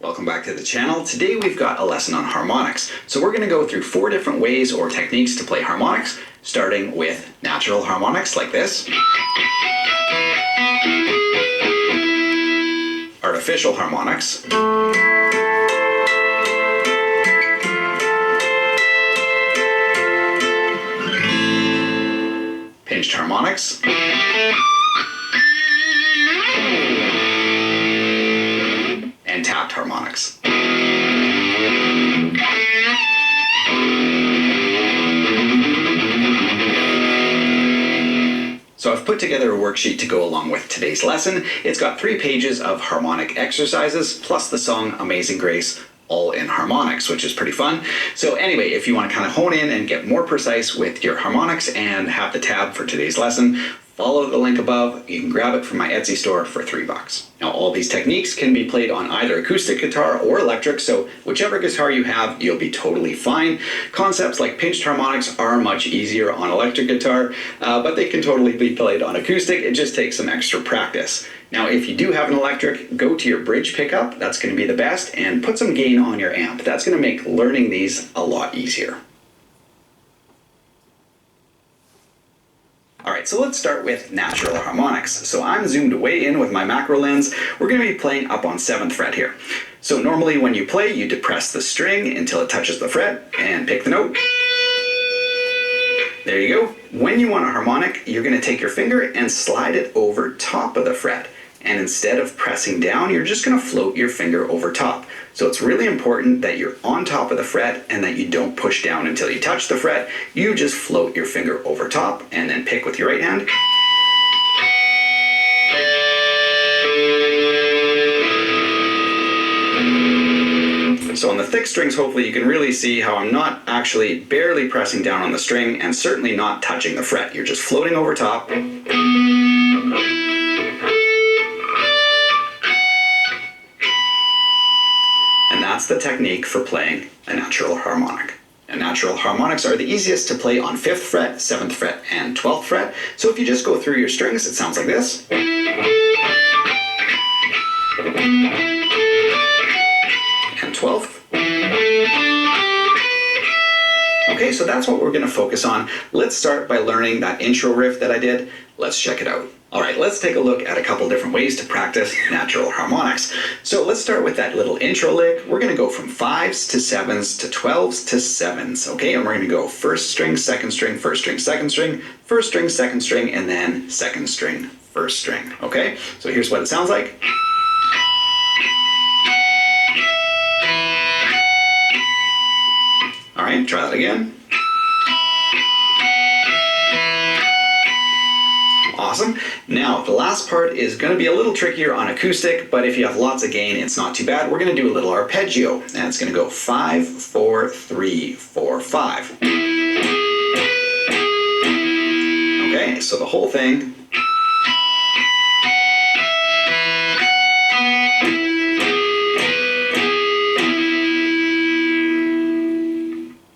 Welcome back to the channel. Today we've got a lesson on harmonics. So we're going to go through 4 different ways or techniques to play harmonics, starting with natural harmonics like this, artificial harmonics, pinched harmonics, and tapped harmonics. So I've put together a worksheet to go along with today's lesson. It's got 3 pages of harmonic exercises, plus the song Amazing Grace, all in harmonics, which is pretty fun. So anyway, if you want to kind of hone in and get more precise with your harmonics and have the tab for today's lesson, follow the link above. You can grab it from my Etsy store for $3. Now all these techniques can be played on either acoustic guitar or electric, so whichever guitar you have, you'll be totally fine. Concepts like pinched harmonics are much easier on electric guitar, but they can totally be played on acoustic. It just takes some extra practice. Now if you do have an electric, go to your bridge pickup, that's going to be the best, and put some gain on your amp. That's going to make learning these a lot easier. Alright, so let's start with natural harmonics. So I'm zoomed way in with my macro lens. We're going to be playing up on 7th fret here. So normally when you play, you depress the string until it touches the fret and pick the note. There you go. When you want a harmonic, you're going to take your finger and slide it over top of the fret. And instead of pressing down, you're just going to float your finger over top. So it's really important that you're on top of the fret and that you don't push down until you touch the fret. You just float your finger over top and then pick with your right hand. So on the thick strings, hopefully you can really see how I'm not actually barely pressing down on the string and certainly not touching the fret. You're just floating over top. And that's the technique for playing a natural harmonic. And natural harmonics are the easiest to play on 5th fret, 7th fret, and 12th fret. So if you just go through your strings, it sounds like this. And 12th. Okay, so that's what we're going to focus on. Let's start by learning that intro riff that I did. Let's check it out. Alright, let's take a look at a couple different ways to practice natural harmonics. So let's start with that little intro lick. We're going to go from 5s to 7s to 12s to 7s, okay? And we're going to go 1st string, 2nd string, 1st string, 2nd string, 1st string, 2nd string, and then 2nd string, 1st string, okay? So here's what it sounds like. Alright, try that again. Awesome. Now, the last part is going to be a little trickier on acoustic, but if you have lots of gain, it's not too bad. We're going to do a little arpeggio, and it's going to go 5, 4, 3, 4, 5. Okay, so the whole thing.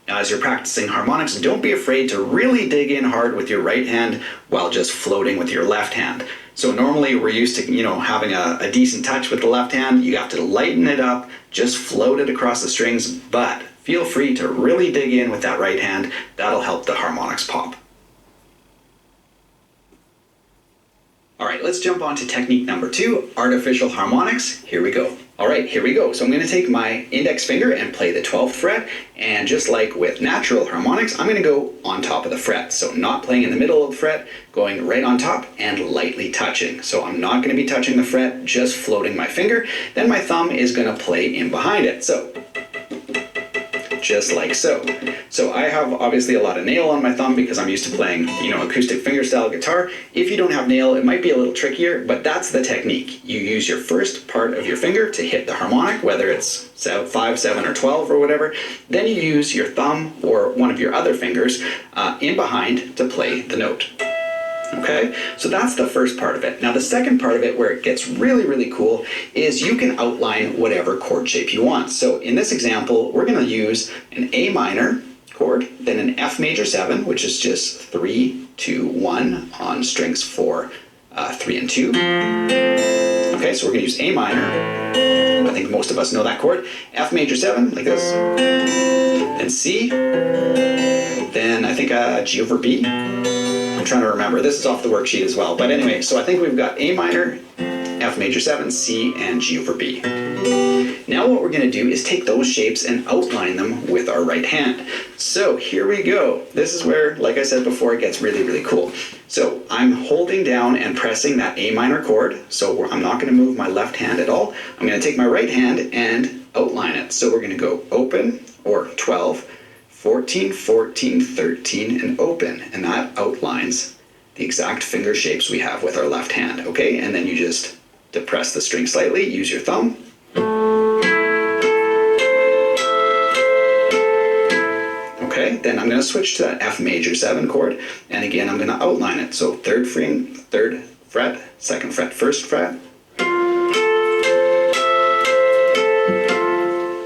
As you're practicing harmonics, don't be afraid to really dig in hard with your right hand while just floating with your left hand. So normally we're used to, having a decent touch with the left hand. You have to lighten it up, just float it across the strings, but feel free to really dig in with that right hand. That'll help the harmonics pop. Alright, let's jump on to technique number 2, artificial harmonics. Here we go. Alright, here we go. So I'm going to take my index finger and play the 12th fret, and just like with natural harmonics, I'm going to go on top of the fret. So not playing in the middle of the fret, going right on top and lightly touching. So I'm not going to be touching the fret, just floating my finger. Then my thumb is going to play in behind it. So just like so. So I have obviously a lot of nail on my thumb because I'm used to playing, acoustic fingerstyle guitar. If you don't have nail, it might be a little trickier, but that's the technique. You use your first part of your finger to hit the harmonic, whether it's 5, 7, or 12 or whatever. Then you use your thumb or one of your other fingers in behind to play the note. Okay, so that's the first part of it. Now the second part of it, where it gets really, really cool, is you can outline whatever chord shape you want. So in this example, we're going to use an A minor chord, then an F major 7, which is just 3, 2, 1 on strings 4, 3, and 2. Okay, so we're going to use A minor, think most of us know that chord. F major 7, like this. Then C. Then I think G over B. I'm trying to remember. This is off the worksheet as well. But anyway, so I think we've got A minor, F major 7, C, and G over B. Now what we're going to do is take those shapes and outline them with our right hand. So here we go. This is where, like I said before, it gets really, really cool. So I'm holding down and pressing that A minor chord. So I'm not going to move my left hand at all. I'm going to take my right hand and outline it. So we're going to go open, or 12, 14, 14, 13, and open. And that outlines the exact finger shapes we have with our left hand, okay? And then you just depress the string slightly, use your thumb. Okay, then I'm going to switch to that F major 7 chord, and again I'm going to outline it. So third fret, second fret, first fret.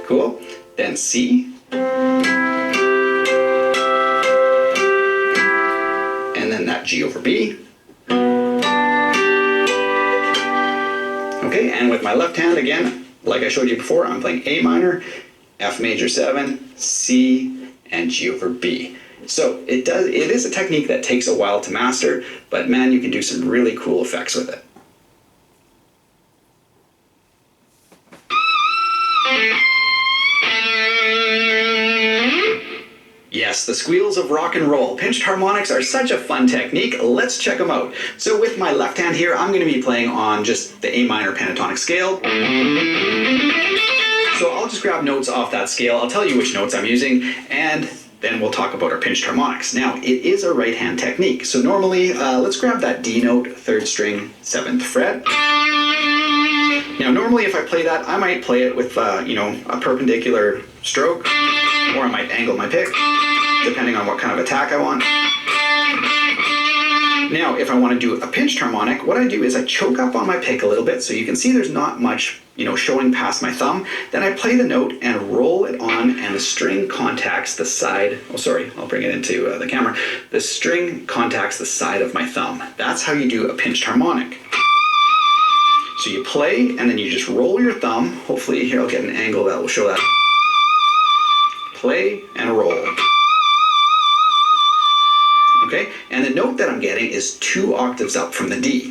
Cool. Then C. And then that G over B. Okay, and with my left hand again, like I showed you before, I'm playing A minor, F major 7, C, and G over B. So it is a technique that takes a while to master, but man, you can do some really cool effects with it. Yes, the squeals of rock and roll. Pinched harmonics are such a fun technique. Let's check them out. So with my left hand here, I'm going to be playing on just the A minor pentatonic scale. So I'll just grab notes off that scale. I'll tell you which notes I'm using, and then we'll talk about our pinched harmonics. Now, it is a right hand technique. So normally, let's grab that D note, 3rd string, 7th fret. Now, normally if I play that, I might play it with, a perpendicular stroke, or I might angle my pick, depending on what kind of attack I want. Now, if I want to do a pinched harmonic, what I do is I choke up on my pick a little bit, so you can see there's not much, showing past my thumb. Then I play the note and roll it on, and the string contacts the side. Oh, sorry, I'll bring it into the camera. The string contacts the side of my thumb. That's how you do a pinched harmonic. So you play, and then you just roll your thumb. Hopefully, here I'll get an angle that will show that. Play and roll. Okay, and the note that I'm getting is 2 octaves up from the D.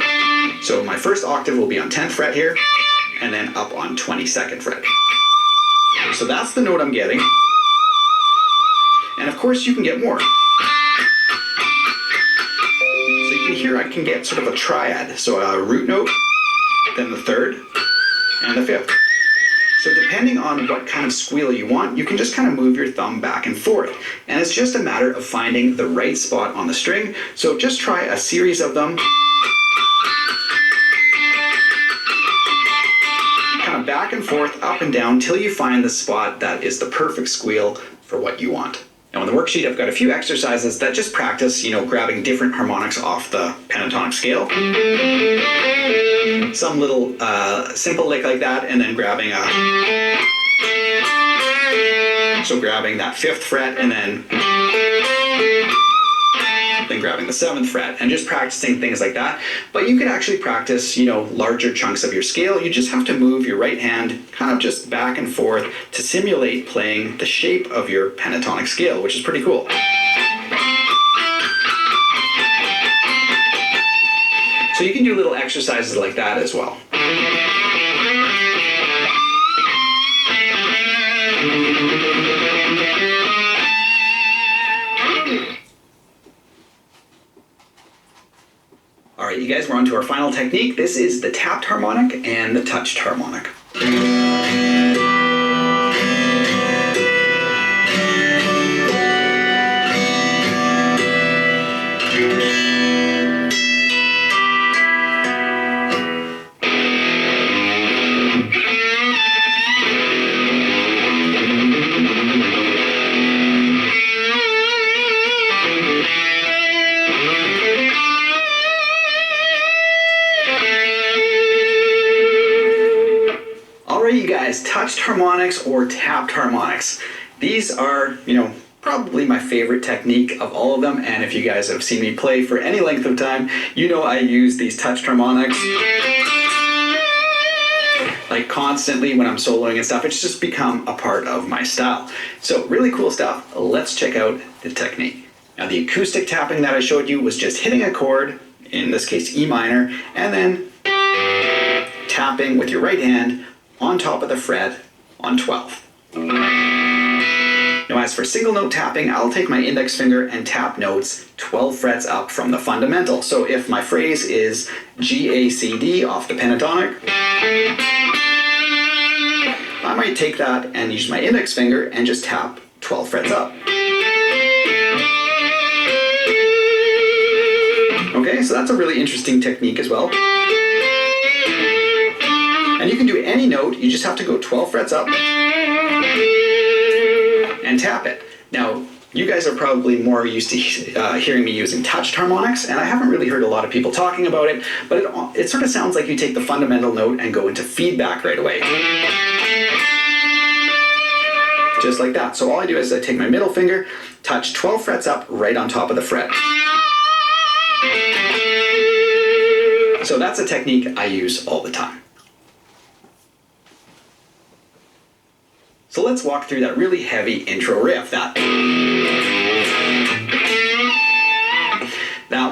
So my first octave will be on 10th fret here, and then up on 22nd fret. So that's the note I'm getting. And of course you can get more. So you can hear I can get sort of a triad. So a root note, then the 3rd, and the 5th. So depending on what kind of squeal you want, you can just kind of move your thumb back and forth. And it's just a matter of finding the right spot on the string. So just try a series of them. Kind of back and forth, up and down, till you find the spot that is the perfect squeal for what you want. Now on the worksheet, I've got a few exercises that just practice, grabbing different harmonics off the pentatonic scale. Some little simple lick like that, and then grabbing grabbing that 5th fret, and then grabbing the 7th fret, and just practicing things like that. But you can actually practice, larger chunks of your scale. You just have to move your right hand kind of just back and forth to simulate playing the shape of your pentatonic scale, which is pretty cool. So you can do little exercises like that as well. All right, you guys, we're on to our final technique. This is the tapped harmonic and the touched harmonic. You guys, touched harmonics or tapped harmonics. These are, probably my favorite technique of all of them, and if you guys have seen me play for any length of time, I use these touched harmonics. like constantly when I'm soloing and stuff. It's just become a part of my style. So really cool stuff. Let's check out the technique. Now the acoustic tapping that I showed you was just hitting a chord, in this case E minor, and then tapping with your right hand on top of the fret on 12. Now as for single note tapping, I'll take my index finger and tap notes 12 frets up from the fundamental. So if my phrase is G, A, C, D off the pentatonic, I might take that and use my index finger and just tap 12 frets up. Okay, so that's a really interesting technique as well. And you can do any note, you just have to go 12 frets up and tap it. Now, you guys are probably more used to hearing me using touched harmonics, and I haven't really heard a lot of people talking about it, but it sort of sounds like you take the fundamental note and go into feedback right away. Just like that. So all I do is I take my middle finger, touch 12 frets up right on top of the fret. So that's a technique I use all the time. So let's walk through that really heavy intro riff, that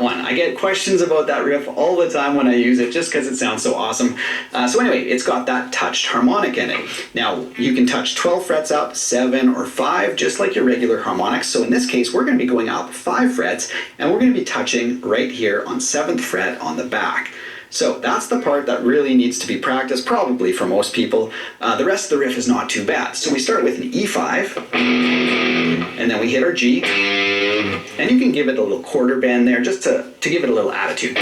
one. I get questions about that riff all the time when I use it, just because it sounds so awesome. So anyway, it's got that touched harmonic in it. Now, you can touch 12 frets up, 7 or 5, just like your regular harmonics. So in this case, we're going to be going up 5 frets, and we're going to be touching right here on 7th fret on the back. So that's the part that really needs to be practiced, probably for most people. The rest of the riff is not too bad. So we start with an E5, and then we hit our G, and you can give it a little quarter bend there just to give it a little attitude.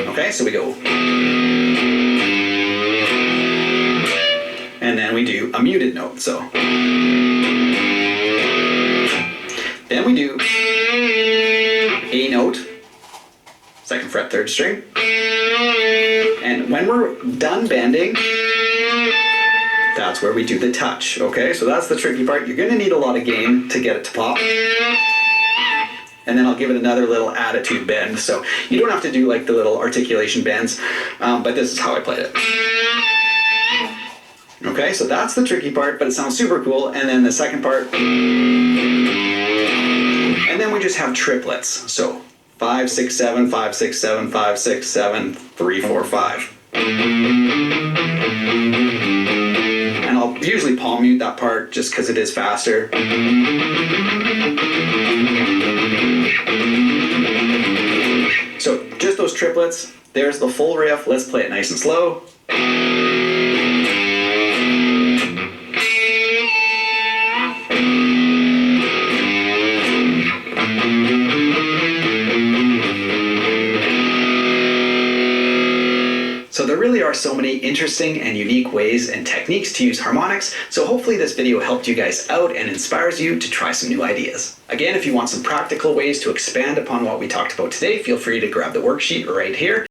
Okay, so we go. And then we do a muted note, so. Then we do A note, 2nd fret, 3rd string. And when we're done bending, that's where we do the touch, okay? So that's the tricky part. You're gonna need a lot of gain to get it to pop. And then I'll give it another little attitude bend. So you don't have to do like the little articulation bends, but this is how I played it. Okay, so that's the tricky part, but it sounds super cool. And then the second part, and then we just have triplets. So 5, 6, 7, 5, 6, 7, 5, 6, 7, 3, 4, 5. And I'll usually palm mute that part just because it is faster. So just those triplets, there's the full riff. Let's play it nice and slow. So there really are so many interesting and unique ways and techniques to use harmonics, so hopefully this video helped you guys out and inspires you to try some new ideas. Again, if you want some practical ways to expand upon what we talked about today, feel free to grab the worksheet right here.